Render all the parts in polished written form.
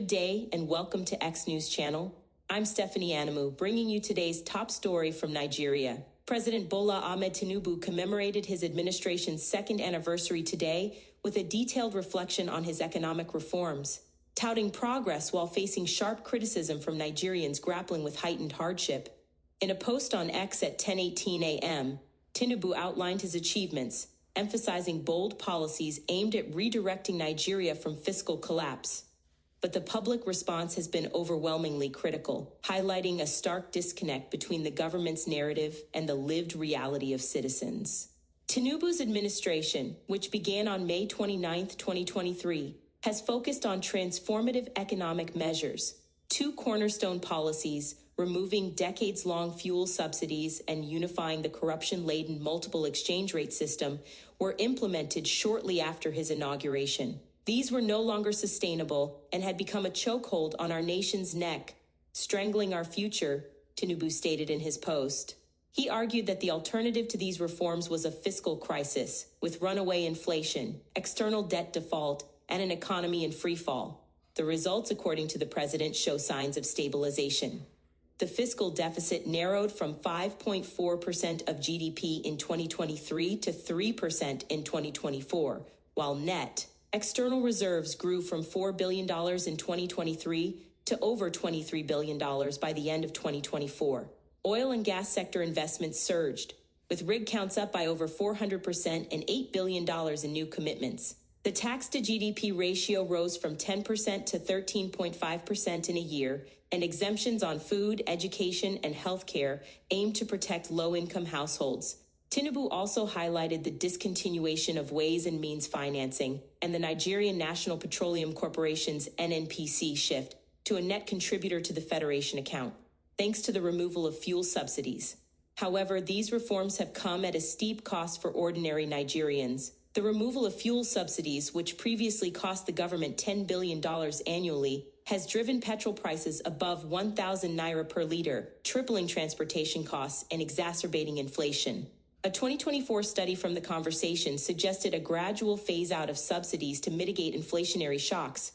Good day and welcome to X News Channel. I'm Stephanie Anamu, bringing you today's top story from Nigeria. President Bola Ahmed Tinubu commemorated his administration's second anniversary today with a detailed reflection on his economic reforms, touting progress while facing sharp criticism from Nigerians grappling with heightened hardship. In a post on X at 10:18 a.m., Tinubu outlined his achievements, emphasizing bold policies aimed at redirecting Nigeria from fiscal collapse. But the public response has been overwhelmingly critical, highlighting a stark disconnect between the government's narrative and the lived reality of citizens. Tinubu's administration, which began on May 29, 2023, has focused on transformative economic measures. Two cornerstone policies, removing decades-long fuel subsidies and unifying the corruption-laden multiple exchange rate system, were implemented shortly after his inauguration. These were no longer sustainable and had become a chokehold on our nation's neck, strangling our future, Tinubu stated in his post. He argued that the alternative to these reforms was a fiscal crisis, with runaway inflation, external debt default, and an economy in freefall. The results, according to the president, show signs of stabilization. The fiscal deficit narrowed from 5.4% of GDP in 2023 to 3% in 2024, while net external reserves grew from $4 billion in 2023 to over $23 billion by the end of 2024. Oil and gas sector investments surged, with rig counts up by over 400% and $8 billion in new commitments. The tax-to-GDP ratio rose from 10% to 13.5% in a year, and exemptions on food, education, and healthcare aim to protect low-income households. Tinubu also highlighted the discontinuation of Ways and Means financing and the Nigerian National Petroleum Corporation's NNPC shift to a net contributor to the Federation account, thanks to the removal of fuel subsidies. However, these reforms have come at a steep cost for ordinary Nigerians. The removal of fuel subsidies, which previously cost the government $10 billion annually, has driven petrol prices above 1,000 naira per liter, tripling transportation costs and exacerbating inflation. A 2024 study from The Conversation suggested a gradual phase-out of subsidies to mitigate inflationary shocks,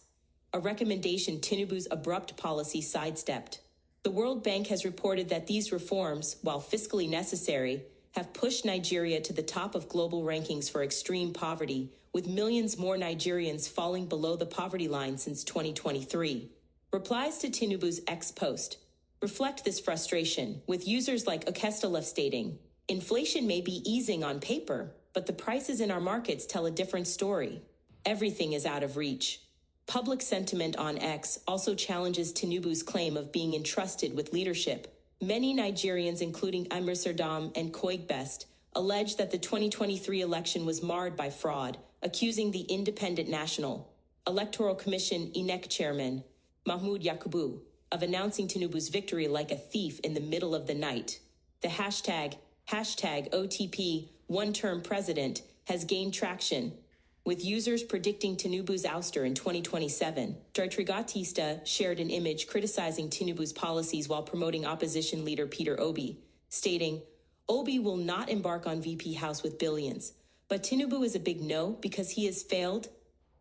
a recommendation Tinubu's abrupt policy sidestepped. The World Bank has reported that these reforms, while fiscally necessary, have pushed Nigeria to the top of global rankings for extreme poverty, with millions more Nigerians falling below the poverty line since 2023. Replies to Tinubu's X post reflect this frustration, with users like Okestalef stating, "Inflation may be easing on paper, but the prices in our markets tell a different story. Everything is out of reach." Public sentiment on X also challenges Tinubu's claim of being entrusted with leadership. Many Nigerians, including Amr Sardam and Koigbest, allege that the 2023 election was marred by fraud, accusing the Independent National Electoral Commission INEC chairman, Mahmoud Yakubu, of announcing Tinubu's victory like a thief in the middle of the night. The hashtag OTP one-term president has gained traction, with users predicting Tinubu's ouster in 2027. Trigatista shared an image criticizing Tinubu's policies while promoting opposition leader Peter Obi, stating, "Obi will not embark on VP House with billions, but Tinubu is a big no because he has failed."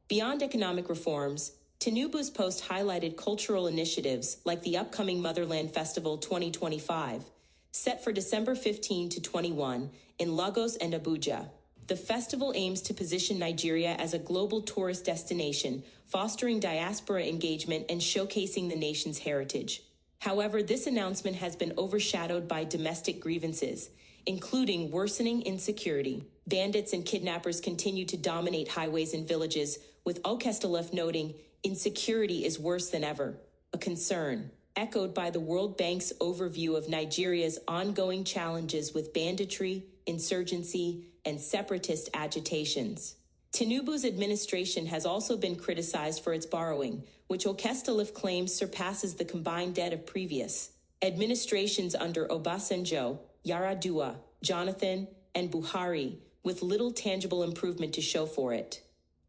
Beyond economic reforms, Tinubu's post highlighted cultural initiatives like the upcoming Motherland Festival 2025, set for December 15 to 21 in Lagos and Abuja. The festival aims to position Nigeria as a global tourist destination, fostering diaspora engagement and showcasing the nation's heritage. However, this announcement has been overshadowed by domestic grievances, including worsening insecurity. Bandits and kidnappers continue to dominate highways and villages, with Okestalef noting, "Insecurity is worse than ever," a concern echoed by the World Bank's overview of Nigeria's ongoing challenges with banditry, insurgency, and separatist agitations. Tinubu's administration has also been criticized for its borrowing, which Okestalef claims surpasses the combined debt of previous administrations under Obasanjo, Yaradua, Jonathan, and Buhari, with little tangible improvement to show for it.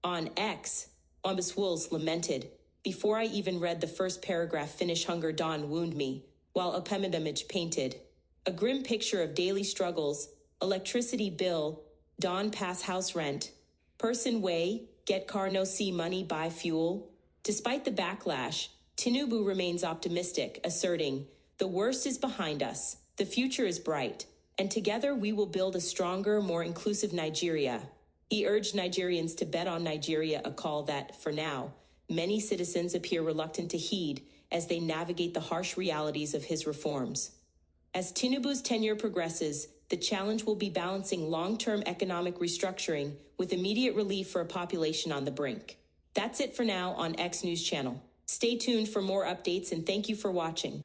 On X, Ombuswools lamented, "Before I even read the first paragraph, finish hunger dawn wound me," while Opemidamage painted a grim picture of daily struggles, electricity bill, dawn pass house rent, person way, get car no see money buy fuel. Despite the backlash, Tinubu remains optimistic, asserting, "The worst is behind us, the future is bright, and together we will build a stronger, more inclusive Nigeria." He urged Nigerians to bet on Nigeria, a call that, for now, many citizens appear reluctant to heed as they navigate the harsh realities of his reforms. As Tinubu's tenure progresses, the challenge will be balancing long-term economic restructuring with immediate relief for a population on the brink. That's it for now on X News Channel. Stay tuned for more updates and thank you for watching.